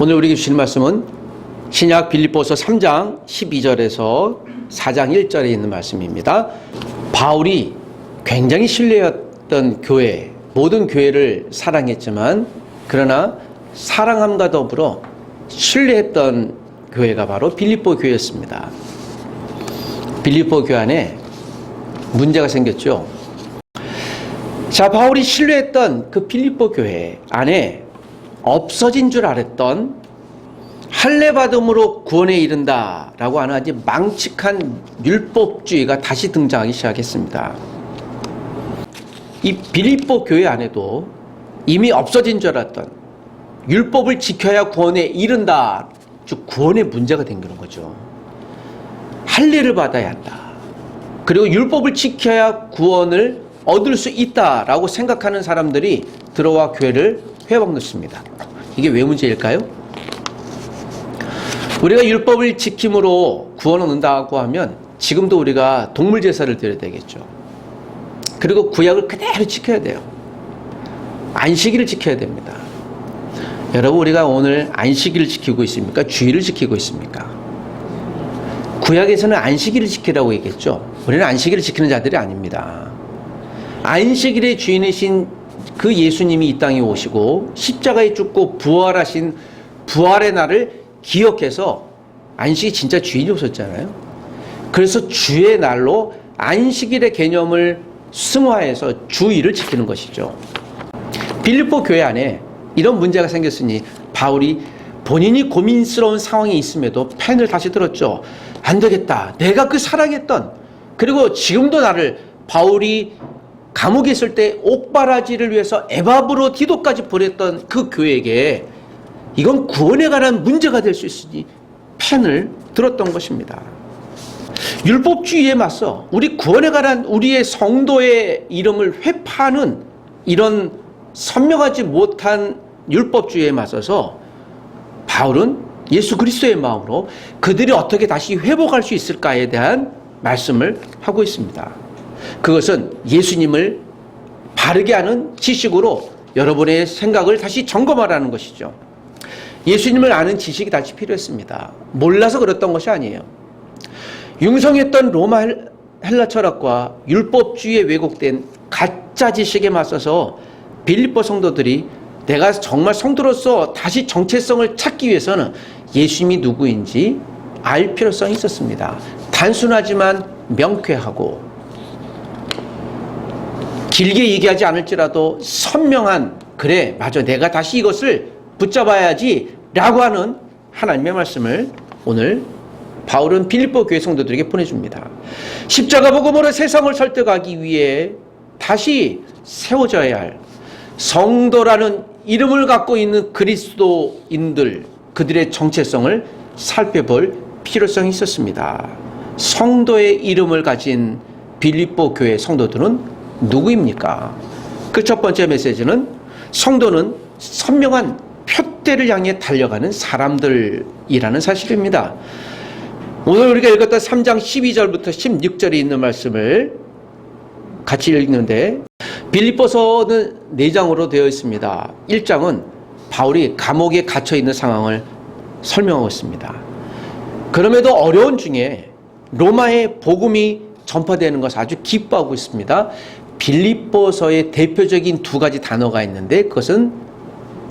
오늘 우리에게 주신 말씀은 신약 빌립보서 3장 12절에서 4장 1절에 있는 말씀입니다. 바울이 굉장히 신뢰했던 교회, 모든 교회를 사랑했지만 그러나 사랑함과 더불어 신뢰했던 교회가 바로 빌립보 교회였습니다. 빌립보 교회 안에 문제가 생겼죠. 자, 바울이 신뢰했던 그 빌립보 교회 안에 없어진 줄 알았던 할례받음으로 구원에 이른다라고 하는 아주 망측한 율법주의가 다시 등장하기 시작했습니다. 이 빌립보 교회 안에도 이미 없어진 줄 알았던 율법을 지켜야 구원에 이른다, 즉 구원의 문제가 생기는 거죠. 할례를 받아야 한다. 그리고 율법을 지켜야 구원을 얻을 수 있다라고 생각하는 사람들이 들어와 교회를 회복놓습니다. 이게 왜 문제일까요? 우리가 율법을 지킴으로 구원을 얻는다고 하면 지금도 우리가 동물 제사를 드려야 되겠죠. 그리고 구약을 그대로 지켜야 돼요. 안식일을 지켜야 됩니다. 여러분, 우리가 오늘 안식일을 지키고 있습니까? 주일을 지키고 있습니까? 구약에서는 안식일을 지키라고 얘기했죠. 우리는 안식일을 지키는 자들이 아닙니다. 안식일의 주인이신 그 예수님이 이 땅에 오시고 십자가에 죽고 부활하신 부활의 날을 기억해서 안식이 진짜 주일이 오셨잖아요. 그래서 주의 날로 안식일의 개념을 승화해서 주일을 지키는 것이죠. 빌립보 교회 안에 이런 문제가 생겼으니 바울이 본인이 고민스러운 상황이 있음에도 펜을 다시 들었죠. 안 되겠다. 내가 그 사랑했던, 그리고 지금도 나를, 바울이 감옥에 있을 때 옥바라지를 위해서 에바브로 디도까지 보냈던 그 교회에게 이건 구원에 관한 문제가 될 수 있으니 펜을 들었던 것입니다. 율법주의에 맞서 우리 구원에 관한 우리의 성도의 이름을 회파하는 이런 선명하지 못한 율법주의에 맞서서 바울은 예수 그리스도의 마음으로 그들이 어떻게 다시 회복할 수 있을까에 대한 말씀을 하고 있습니다. 그것은 예수님을 바르게 하는 지식으로 여러분의 생각을 다시 점검하라는 것이죠. 예수님을 아는 지식이 다시 필요했습니다. 몰라서 그랬던 것이 아니에요. 융성했던 로마 헬라 철학과 율법주의에 왜곡된 가짜 지식에 맞서서 빌립보 성도들이 내가 정말 성도로서 다시 정체성을 찾기 위해서는 예수님이 누구인지 알 필요성이 있었습니다. 단순하지만 명쾌하고 길게 얘기하지 않을지라도 선명한, 그래 맞아 내가 다시 이것을 붙잡아야지 라고 하는 하나님의 말씀을 오늘 바울은 빌립보 교회 성도들에게 보내줍니다. 십자가 복음으로 세상을 설득하기 위해 다시 세워져야 할 성도라는 이름을 갖고 있는 그리스도인들, 그들의 정체성을 살펴볼 필요성이 있었습니다. 성도의 이름을 가진 빌립보 교회 성도들은 누구입니까? 그 첫 번째 메시지는 성도는 선명한 표대를 향해 달려가는 사람들이라는 사실입니다. 오늘 우리가 읽었던 3장 12절부터 16절에 있는 말씀을 같이 읽는데, 빌립보서는 4장으로 되어 있습니다. 1장은 바울이 감옥에 갇혀 있는 상황을 설명하고 있습니다. 그럼에도 어려운 중에 로마의 복음이 전파되는 것을 아주 기뻐하고 있습니다. 빌립보서의 대표적인 두 가지 단어가 있는데 그것은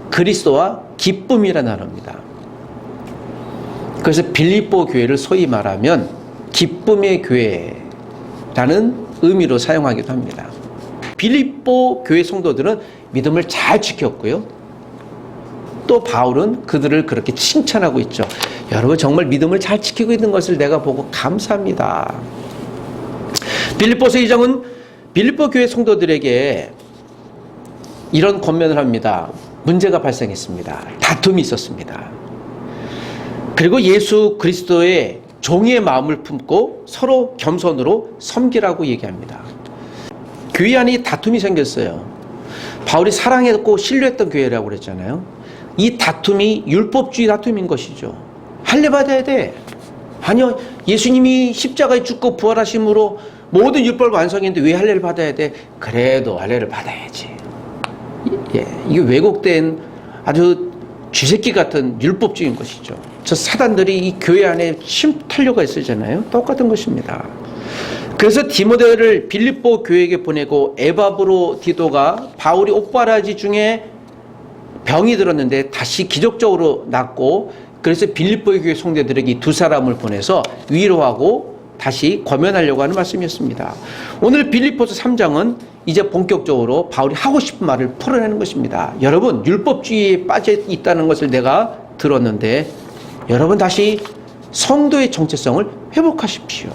그리스도와 기쁨이라는 단어입니다. 그래서 빌립보 교회를 소위 말하면 기쁨의 교회라는 의미로 사용하기도 합니다. 빌립보 교회 성도들은 믿음을 잘 지켰고요. 또 바울은 그들을 그렇게 칭찬하고 있죠. 여러분 정말 믿음을 잘 지키고 있는 것을 내가 보고 감사합니다. 빌립보서 2장은 빌립보 교회 성도들에게 이런 권면을 합니다. 문제가 발생했습니다. 다툼이 있었습니다. 그리고 예수 그리스도의 종의 마음을 품고 서로 겸손으로 섬기라고 얘기합니다. 교회 안에 다툼이 생겼어요. 바울이 사랑했고 신뢰했던 교회라고 그랬잖아요. 이 다툼이 율법주의 다툼인 것이죠. 할례 받아야 돼. 아니요, 예수님이 십자가에 죽고 부활하심으로 모든 율법을 완성했는데 왜 할례를 받아야 돼? 그래도 할례를 받아야지. 예, 이게 왜곡된 아주 쥐새끼 같은 율법주의인 것이죠. 저 사단들이 이 교회 안에 침탈려가 있으잖아요. 똑같은 것입니다. 그래서 디모데를 빌립보 교회에게 보내고 에바브로디도가 바울이 옥바라지 중에 병이 들었는데 다시 기적적으로 낫고, 그래서 빌립보 교회 성도들에게 이 두 사람을 보내서 위로하고 다시 권면하려고 하는 말씀이었습니다. 오늘 빌립보서 3장은 이제 본격적으로 바울이 하고 싶은 말을 풀어내는 것입니다. 여러분, 율법주의에 빠져 있다는 것을 내가 들었는데 여러분 다시 성도의 정체성을 회복하십시오.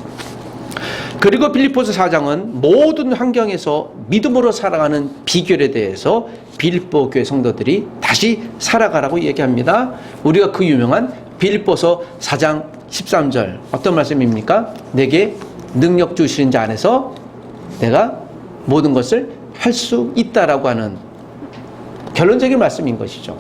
그리고 빌립보서 4장은 모든 환경에서 믿음으로 살아가는 비결에 대해서 빌립보 교회 성도들이 다시 살아가라고 얘기합니다. 우리가 그 유명한 빌립보서 4장 13절 어떤 말씀입니까? 내게 능력 주시는 자 안에서 내가 모든 것을 할 수 있다라고 하는 결론적인 말씀인 것이죠.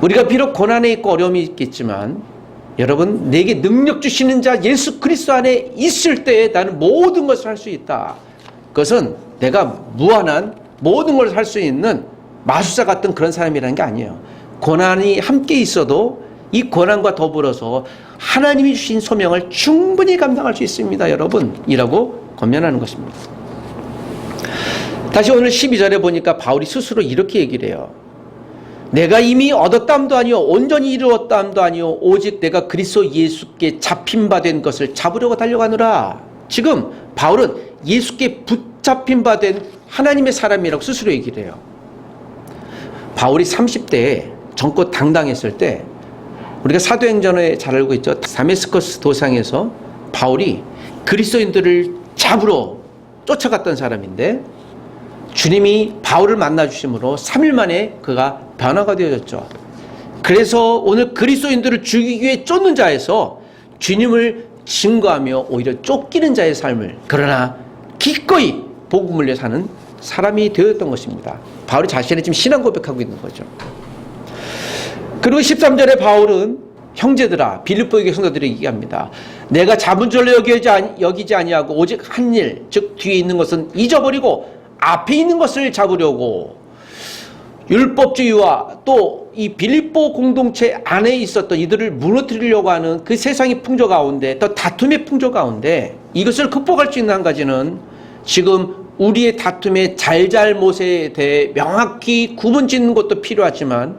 우리가 비록 고난에 있고 어려움이 있겠지만 여러분, 내게 능력 주시는 자 예수 그리스도 안에 있을 때에 나는 모든 것을 할 수 있다. 그것은 내가 무한한 모든 것을 할 수 있는 마술사 같은 그런 사람이라는 게 아니에요. 고난이 함께 있어도 이 고난과 더불어서 하나님이 주신 소명을 충분히 감당할 수 있습니다, 여러분. 이라고 권면하는 것입니다. 다시 오늘 12절에 보니까 바울이 스스로 이렇게 얘기를 해요. 내가 이미 얻었다함도 아니요 온전히 이루었다함도 아니요 오직 내가 그리스도 예수께 잡힌 바 된 것을 잡으려고 달려가노라. 지금 바울은 예수께 붙잡힌 바 된 하나님의 사람이라고 스스로 얘기를 해요. 바울이 30대에 정껏 당당했을 때 우리가 사도행전에 잘 알고 있죠. 다메스커스 도상에서 바울이 그리스도인들을 잡으러 쫓아갔던 사람인데 주님이 바울을 만나주심으로 3일 만에 그가 변화가 되어졌죠. 그래서 오늘 그리스도인들을 죽이기 위해 쫓는 자에서 주님을 증거하며 오히려 쫓기는 자의 삶을, 그러나 기꺼이 복음을 위해 사는 사람이 되었던 것입니다. 바울이 자신의 지금 신앙 고백하고 있는 거죠. 그리고 13절에 바울은 형제들아, 빌립보의 성도들에게 얘기합니다. 내가 잡은 줄로 여기지 아니하고 오직 한 일, 즉 뒤에 있는 것은 잊어버리고 앞에 있는 것을 잡으려고, 율법주의와 또 이 빌립보 공동체 안에 있었던 이들을 무너뜨리려고 하는 그 세상의 풍조 가운데, 또 다툼의 풍조 가운데 이것을 극복할 수 있는 한 가지는 지금 우리의 다툼의 잘잘못에 대해 명확히 구분 짓는 것도 필요하지만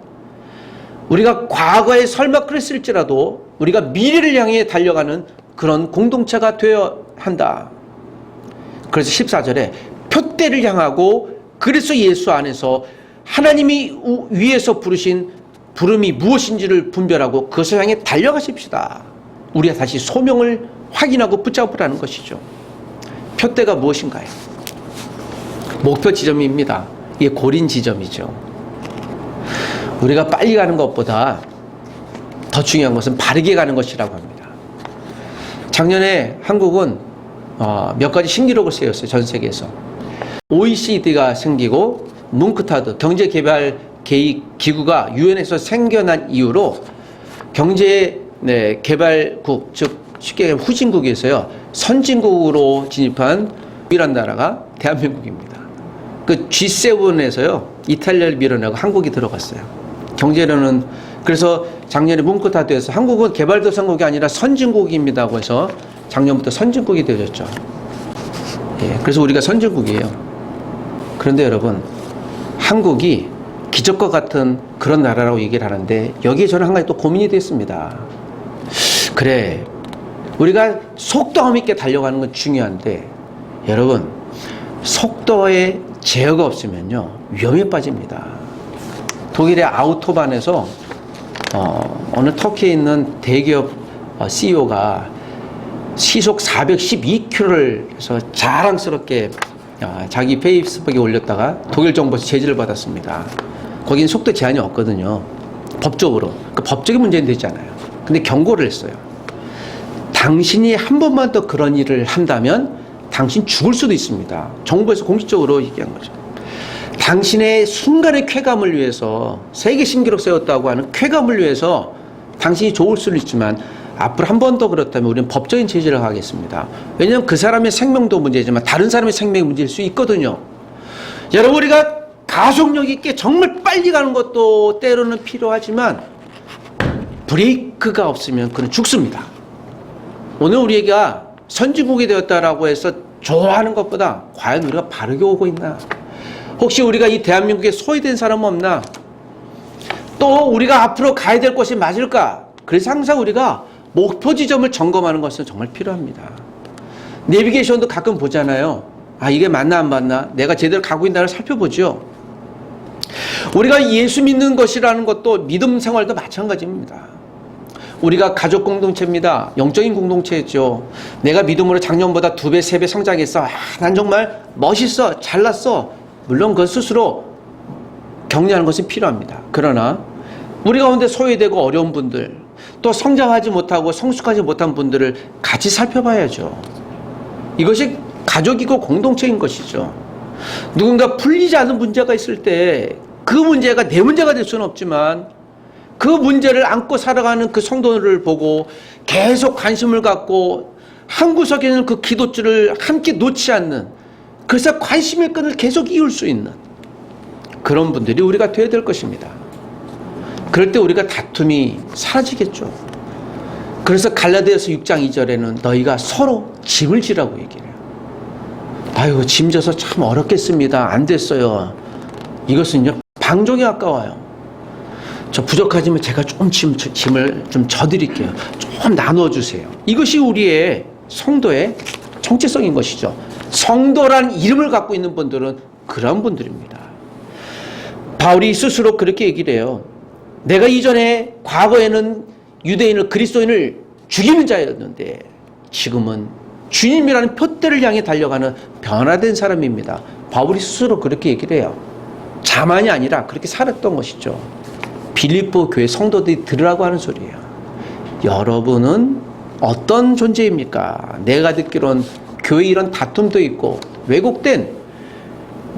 우리가 과거에 설마 그랬을지라도 우리가 미래를 향해 달려가는 그런 공동체가 되어야 한다. 그래서 14절에 표대를 향하고 그리스도 예수 안에서 하나님이 위에서 부르신 부름이 무엇인지를 분별하고 그것을 향해 달려가십시다. 우리가 다시 소명을 확인하고 붙잡으라는 것이죠. 표대가 무엇인가요? 목표 지점입니다. 이게 고린 지점이죠. 우리가 빨리 가는 것보다 더 중요한 것은 바르게 가는 것이라고 합니다. 작년에 한국은 몇 가지 신기록을 세웠어요. 전 세계에서. OECD가 생기고 뭉크타드 경제개발기구가 유엔에서 생겨난 이후로 경제개발국, 즉 쉽게 후진국에서요 선진국으로 진입한 유일한 나라가 대한민국입니다. 그 G7에서요 이탈리아를 밀어내고 한국이 들어갔어요. 경제로는. 그래서 작년에 뭉크타드에서 한국은 개발도상국이 아니라 선진국입니다고 해서 작년부터 선진국이 되어졌죠. 예, 그래서 우리가 선진국이에요. 그런데 여러분, 한국이 기적과 같은 그런 나라라고 얘기를 하는데 여기에 저는 한 가지 또 고민이 됐습니다. 그래, 우리가 속도감 있게 달려가는 건 중요한데 여러분, 속도에 제어가 없으면요 위험에 빠집니다. 독일의 아우토반에서 어느 터키에 있는 대기업 CEO가 시속 412km를 해서 자랑스럽게 자기 페이스북에 올렸다가 독일 정부에서 제지를 받았습니다. 거긴 속도 제한이 없거든요. 법적으로. 그 법적인 문제는 되잖아요. 근데 경고를 했어요. 당신이 한 번만 더 그런 일을 한다면 당신 죽을 수도 있습니다. 정부에서 공식적으로 얘기한 거죠. 당신의 순간의 쾌감을 위해서 세계 신기록 세웠다고 하는 쾌감을 위해서 당신이 좋을 수는 있지만 앞으로 한 번 더 그렇다면 우리는 법적인 제재를 하겠습니다. 왜냐하면 그 사람의 생명도 문제지만 다른 사람의 생명이 문제일 수 있거든요. 여러분, 우리가 가속력 있게 정말 빨리 가는 것도 때로는 필요하지만 브레이크가 없으면 그는 죽습니다. 오늘 우리가 선진국이 되었다라고 해서 좋아하는 것보다 과연 우리가 바르게 오고 있나? 혹시 우리가 이 대한민국에 소외된 사람 없나? 또 우리가 앞으로 가야 될 곳이 맞을까? 그래서 항상 우리가 목표 지점을 점검하는 것은 정말 필요합니다. 내비게이션도 가끔 보잖아요. 아, 이게 맞나 안 맞나? 내가 제대로 가고 있나를 살펴보죠. 우리가 예수 믿는 것이라는 것도 믿음 생활도 마찬가지입니다. 우리가 가족 공동체입니다. 영적인 공동체였죠. 내가 믿음으로 작년보다 2배, 3배 성장했어. 아, 난 정말 멋있어. 잘났어. 물론 그 스스로 격려하는 것은 필요합니다. 그러나 우리 가운데 소외되고 어려운 분들, 또 성장하지 못하고 성숙하지 못한 분들을 같이 살펴봐야죠. 이것이 가족이고 공동체인 것이죠. 누군가 풀리지 않는 문제가 있을 때 그 문제가 내 문제가 될 수는 없지만 그 문제를 안고 살아가는 그 성도를 보고 계속 관심을 갖고 한 구석에 있는 그 기도줄을 함께 놓지 않는, 그래서 관심의 끈을 계속 이을 수 있는 그런 분들이 우리가 되어야 될 것입니다. 그럴 때 우리가 다툼이 사라지겠죠. 그래서 갈라디아서 6장 2절에는 너희가 서로 짐을 지라고 얘기해요. 아유, 짐 져서 참 어렵겠습니다. 안 됐어요. 이것은요, 방종에 가까워요. 저 부족하지만 제가 좀 짐을 좀 져드릴게요. 좀 나눠주세요. 이것이 우리의 성도의 정체성인 것이죠. 성도란 이름을 갖고 있는 분들은 그런 분들입니다. 바울이 스스로 그렇게 얘기를 해요. 내가 이전에 과거에는 유대인을, 그리스도인을 죽이는 자였는데 지금은 주님이라는 표대를 향해 달려가는 변화된 사람입니다. 바울이 스스로 그렇게 얘기를 해요. 자만이 아니라 그렇게 살았던 것이죠. 빌립보 교회 성도들이 들으라고 하는 소리예요. 여러분은 어떤 존재입니까? 내가 듣기로는 교회 이런 다툼도 있고 왜곡된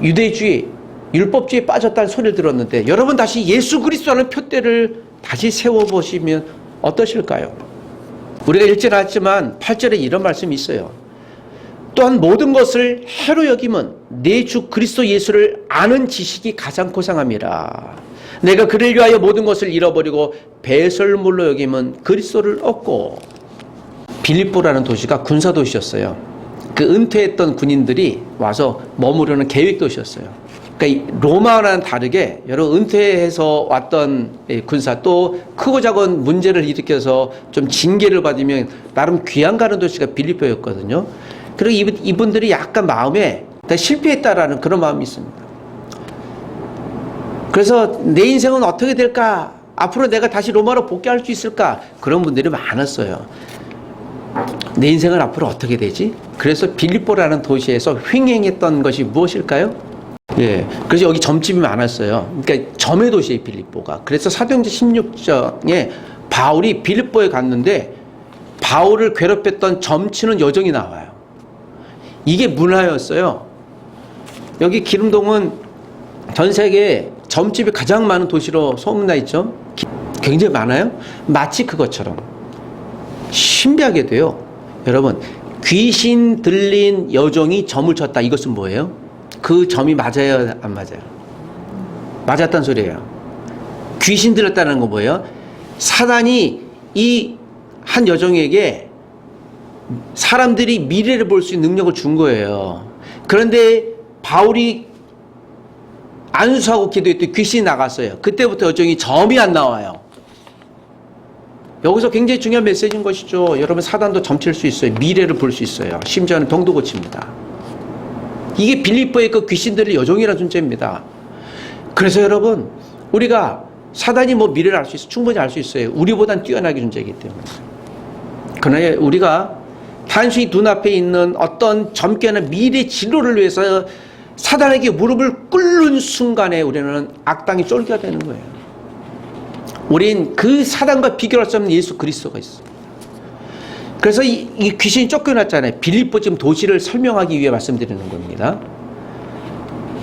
유대주의, 율법주의에 빠졌다는 소리를 들었는데 여러분 다시 예수 그리스도라는 표대를 다시 세워보시면 어떠실까요? 우리가 읽지 않았지만 8절에 이런 말씀이 있어요. 또한 모든 것을 해로 여김은 내 주 그리스도 예수를 아는 지식이 가장 고상함이라. 내가 그를 위하여 모든 것을 잃어버리고 배설물로 여김은 그리스도를 얻고. 빌립보라는 도시가 군사도시였어요. 그 은퇴했던 군인들이 와서 머무르는 계획도시였어요. 그러니까 로마와는 다르게 여러 은퇴해서 왔던 군사, 또 크고 작은 문제를 일으켜서 좀 징계를 받으면 나름 귀양 가는 도시가 빌립보였거든요. 그리고 이분들이 약간 마음에 실패했다라는 그런 마음이 있습니다. 그래서 내 인생은 어떻게 될까? 앞으로 내가 다시 로마로 복귀할 수 있을까? 그런 분들이 많았어요. 내 인생은 앞으로 어떻게 되지? 그래서 빌립보라는 도시에서 횡행했던 것이 무엇일까요? 예, 그래서 여기 점집이 많았어요. 그러니까 점의 도시의 빌립보가. 그래서 사도행전 16장에 바울이 빌립보에 갔는데 바울을 괴롭혔던 점치는 여정이 나와요. 이게 문화였어요. 여기 기름동은 전 세계 점집이 가장 많은 도시로 소문나 있죠. 굉장히 많아요. 마치 그것처럼 신비하게도요. 여러분, 귀신 들린 여종이 점을 쳤다. 이것은 뭐예요? 그 점이 맞아요, 안 맞아요? 맞았단 소리예요. 귀신 들렸다는 거 뭐예요? 사단이 이 한 여종에게 사람들이 미래를 볼 수 있는 능력을 준 거예요. 그런데 바울이 안수하고 기도했더니 귀신이 나갔어요. 그때부터 여종이 점이 안 나와요. 여기서 굉장히 중요한 메시지인 것이죠. 여러분, 사단도 점칠 수 있어요. 미래를 볼 수 있어요. 심지어는 병도 고칩니다. 이게 빌립보의 그 귀신들의 여종이라는 존재입니다. 그래서 여러분, 우리가 사단이 뭐 미래를 알 수 있어요. 충분히 알 수 있어요. 우리보단 뛰어나게 존재이기 때문에. 그러나 우리가 단순히 눈앞에 있는 어떤 점괘나 미래 진로를 위해서 사단에게 무릎을 꿇는 순간에 우리는 악당이 쫄게 되는 거예요. 우린 그 사단과 비교할 수 없는 예수 그리스도가 있습니다. 그래서 이 귀신이 쫓겨났잖아요. 빌립보 지금 도시를 설명하기 위해 말씀드리는 겁니다.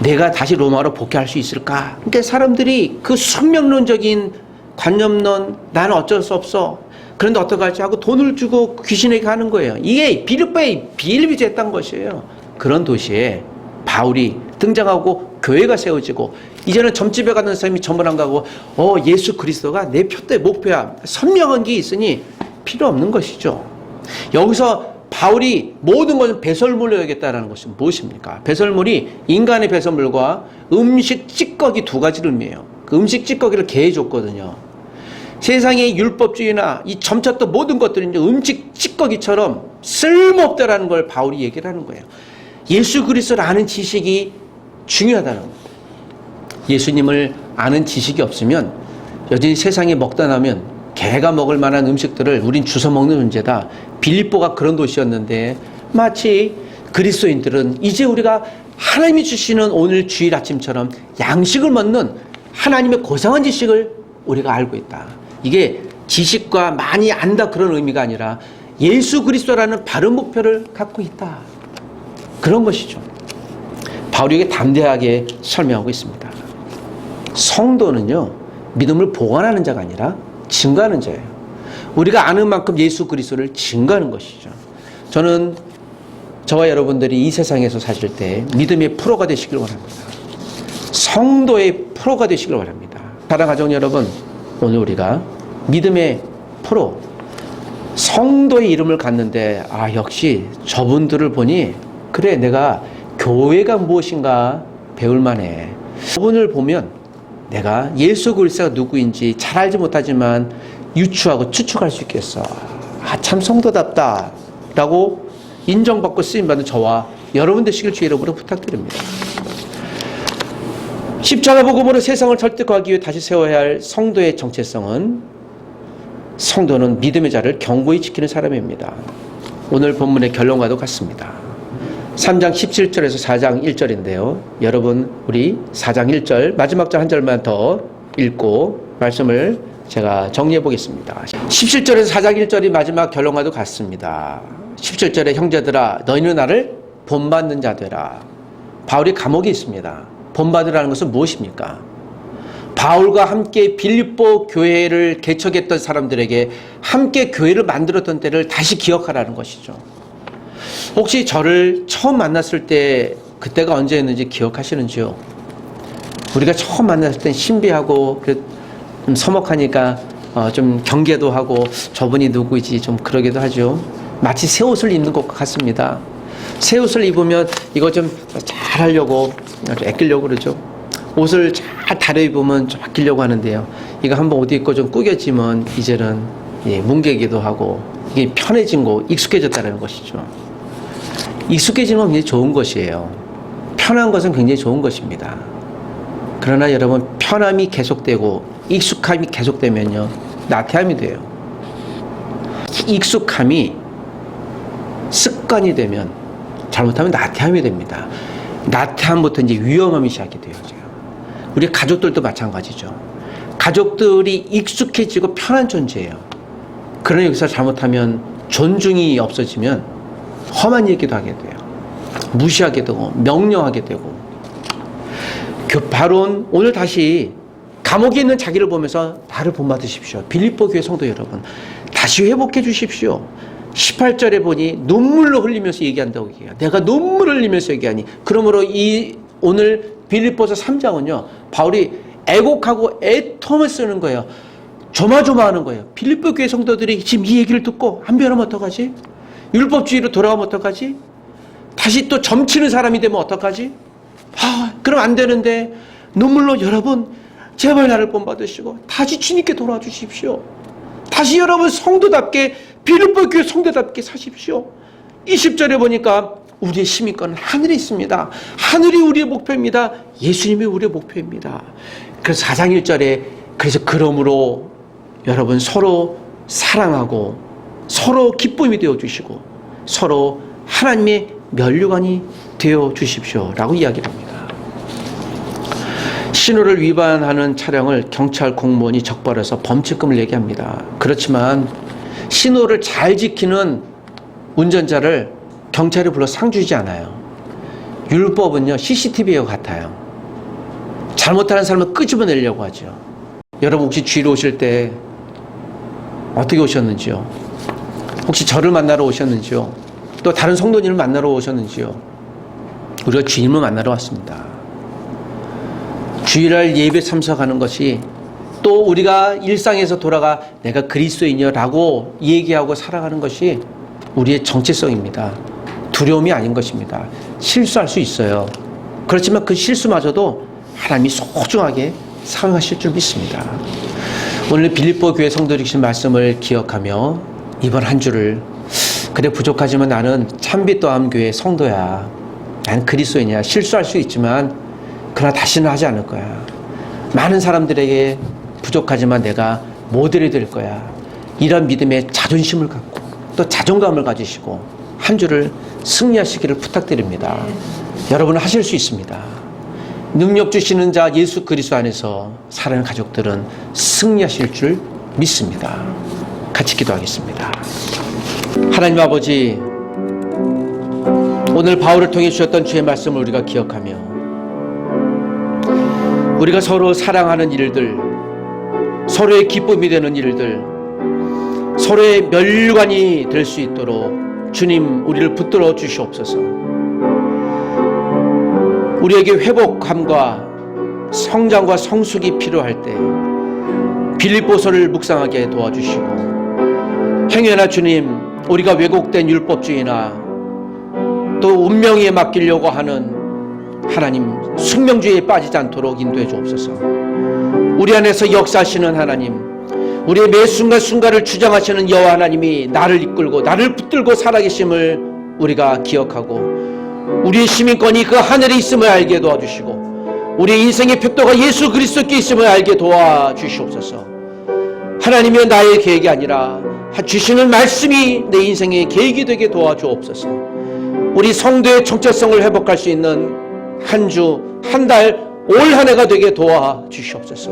내가 다시 로마로 복귀할 수 있을까? 그러니까 사람들이 그 숙명론적인 관념론, 나는 어쩔 수 없어. 그런데 어떡하지 하고 돈을 주고 귀신에게 하는 거예요. 이게 빌립보에 비일비재했던 것이에요. 그런 도시에 바울이 등장하고 교회가 세워지고 이제는 점집에 가는 사람이 점을 안 가고 예수 그리스도가 내 표대 목표야. 선명한 게 있으니 필요 없는 것이죠. 여기서 바울이 모든 것을 배설물로 여겼다는 것은 무엇입니까? 배설물이 인간의 배설물과 음식 찌꺼기 두 가지를 의미해요. 그 음식 찌꺼기를 개해줬거든요. 세상의 율법주의나 이 점쳤던 모든 것들이 이제 음식 찌꺼기처럼 쓸모없다라는 걸 바울이 얘기를 하는 거예요. 예수 그리스도를 아는 지식이 중요하다는 겁니다. 예수님을 아는 지식이 없으면 여전히 세상에 먹다 나면 개가 먹을 만한 음식들을 우린 주워 먹는 존재다. 빌립보가 그런 도시였는데 마치 그리스도인들은 이제 우리가 하나님이 주시는 오늘 주일 아침처럼 양식을 먹는 하나님의 고상한 지식을 우리가 알고 있다. 이게 지식과 많이 안다 그런 의미가 아니라 예수 그리스도라는 바른 목표를 갖고 있다. 그런 것이죠. 바울에게 담대하게 설명하고 있습니다. 성도는요, 믿음을 보관하는 자가 아니라 증거하는 자예요. 우리가 아는 만큼 예수 그리스도를 증거하는 것이죠. 저는 저와 여러분들이 이 세상에서 사실 때 믿음의 프로가 되시길 원합니다. 성도의 프로가 되시길 원합니다. 사랑하는 가족 여러분, 오늘 우리가 믿음의 프로, 성도의 이름을 갖는데 역시 저분들을 보니 그래 내가 교회가 무엇인가 배울 만해. 저분을 보면 내가 예수 그리스도가 누구인지 잘 알지 못하지만 유추하고 추측할 수 있겠어. 참 성도답다 라고 인정받고 쓰임받는 저와 여러분 되시길 주의 이름으로 부탁드립니다. 십자가 복음으로 세상을 설득하기 위해 다시 세워야 할 성도의 정체성은, 성도는 믿음의 자를 견고히 지키는 사람입니다. 오늘 본문의 결론과도 같습니다. 3장 17절에서 4장 1절인데요. 여러분 우리 4장 1절 마지막 절 한 절만 더 읽고 말씀을 제가 정리해 보겠습니다. 17절에서 4장 1절이 마지막 결론과도 같습니다. 17절에 형제들아 너희는 나를 본받는 자 되라. 바울이 감옥에 있습니다. 본받으라는 것은 무엇입니까? 바울과 함께 빌립보 교회를 개척했던 사람들에게 함께 교회를 만들었던 때를 다시 기억하라는 것이죠. 혹시 저를 처음 만났을 때 그때가 언제였는지 기억하시는지요? 우리가 처음 만났을 땐 신비하고 좀 서먹하니까 좀 경계도 하고 저분이 누구이지 좀 그러기도 하죠. 마치 새 옷을 입는 것 같습니다. 새 옷을 입으면 이거 좀 잘하려고 아끼려고 그러죠. 옷을 잘 다려 입으면 좀 아끼려고 하는데요. 이거 한번 옷 입고 좀 꾸겨지면 이제는 뭉개기도 하고 이게 편해진 거, 익숙해졌다는 것이죠. 익숙해지는 건 굉장히 좋은 것이에요. 편한 것은 굉장히 좋은 것입니다. 그러나 여러분 편함이 계속되고 익숙함이 계속되면요 나태함이 돼요. 익숙함이 습관이 되면 잘못하면 나태함이 됩니다. 나태함부터 이제 위험함이 시작이 되어져요. 우리 가족들도 마찬가지죠. 가족들이 익숙해지고 편한 존재예요. 그러나 여기서 잘못하면 존중이 없어지면 험한 얘기도 하게 돼요. 무시하게 되고 명령하게 되고. 바로 오늘 다시 감옥에 있는 자기를 보면서 나를 본받으십시오. 빌립보 교회 성도 여러분, 다시 회복해 주십시오. 18절에 보니 눈물로 흘리면서 얘기한다고 얘기해요. 내가 눈물을 흘리면서 얘기하니. 그러므로 오늘 빌립보서 3장은요 바울이 애곡하고 애통을 쓰는 거예요. 조마조마하는 거예요. 빌립보 교회 성도들이 지금 이 얘기를 듣고 안 변하면 어떡하지? 율법주의로 돌아가면 어떡하지? 다시 또 점치는 사람이 되면 어떡하지? 그럼 안 되는데 눈물로 여러분 제발 나를 본받으시고 다시 주님께 돌아와 주십시오. 다시 여러분 성도답게 빌립보 교회 성도답게 사십시오. 20절에 보니까 우리의 시민권은 하늘에 있습니다. 하늘이 우리의 목표입니다. 예수님이 우리의 목표입니다. 그래서 4장 1절에 그래서 그러므로 여러분 서로 사랑하고 서로 기쁨이 되어주시고 서로 하나님의 면류관이 되어주십시오 라고 이야기를 합니다. 신호를 위반하는 차량을 경찰 공무원이 적발해서 범칙금을 내게 합니다. 그렇지만 신호를 잘 지키는 운전자를 경찰이 불러 상 주지 않아요. 율법은요 CCTV와 같아요. 잘못하는 사람을 끄집어내려고 하죠. 여러분 혹시 주일 오실 때 어떻게 오셨는지요? 혹시 저를 만나러 오셨는지요? 또 다른 성도님을 만나러 오셨는지요? 우리가 주님을 만나러 왔습니다. 주일날 예배 참석하는 것이 또 우리가 일상에서 돌아가 내가 그리스도인이라고 얘기하고 살아가는 것이 우리의 정체성입니다. 두려움이 아닌 것입니다. 실수할 수 있어요. 그렇지만 그 실수마저도 하나님이 소중하게 사용하실 줄 믿습니다. 오늘 빌립보 교회 성도들이 주신 말씀을 기억하며 이번 한 주를 그래 부족하지만 나는 참빛도암 교회 성도야. 난 그리스도인이야. 실수할 수 있지만 그러나 다시는 하지 않을 거야. 많은 사람들에게 부족하지만 내가 모델이 될 거야. 이런 믿음의 자존심을 갖고 또 자존감을 가지시고 한 주를 승리하시기를 부탁드립니다. 여러분은 하실 수 있습니다. 능력 주시는 자 예수 그리스도 안에서 사랑하는 가족들은 승리하실 줄 믿습니다. 같이 기도하겠습니다. 하나님 아버지, 오늘 바울을 통해 주셨던 주의 말씀을 우리가 기억하며 우리가 서로 사랑하는 일들, 서로의 기쁨이 되는 일들, 서로의 멸관이 될 수 있도록 주님 우리를 붙들어 주시옵소서. 우리에게 회복함과 성장과 성숙이 필요할 때 빌립보서를 묵상하게 도와주시고, 행여나 주님 우리가 왜곡된 율법주의나 또 운명에 맡기려고 하는 하나님 숙명주의에 빠지지 않도록 인도해 주옵소서. 우리 안에서 역사하시는 하나님, 우리의 매 순간순간을 주장하시는 여호와 하나님이 나를 이끌고 나를 붙들고 살아계심을 우리가 기억하고 우리의 시민권이 그 하늘에 있음을 알게 도와주시고 우리의 인생의 벽도가 예수 그리스도께 있음을 알게 도와주시옵소서. 하나님이 나의 계획이 아니라 주시는 말씀이 내 인생의 계획이 되게 도와주옵소서. 우리 성도의 정체성을 회복할 수 있는 한 주, 한 달, 올 한 해가 되게 도와주시옵소서.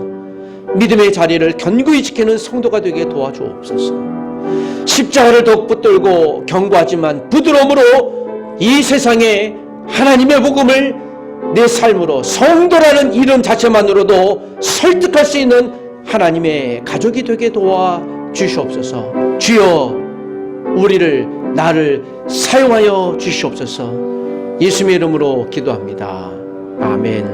믿음의 자리를 견고히 지키는 성도가 되게 도와주옵소서. 십자가를 더욱 붙들고 견고하지만 부드러움으로 이 세상에 하나님의 복음을 내 삶으로 성도라는 이름 자체만으로도 설득할 수 있는 하나님의 가족이 되게 도와주시옵소서. 주여, 우리를, 나를 사용하여 주시옵소서. 예수님의 이름으로 기도합니다. 아멘.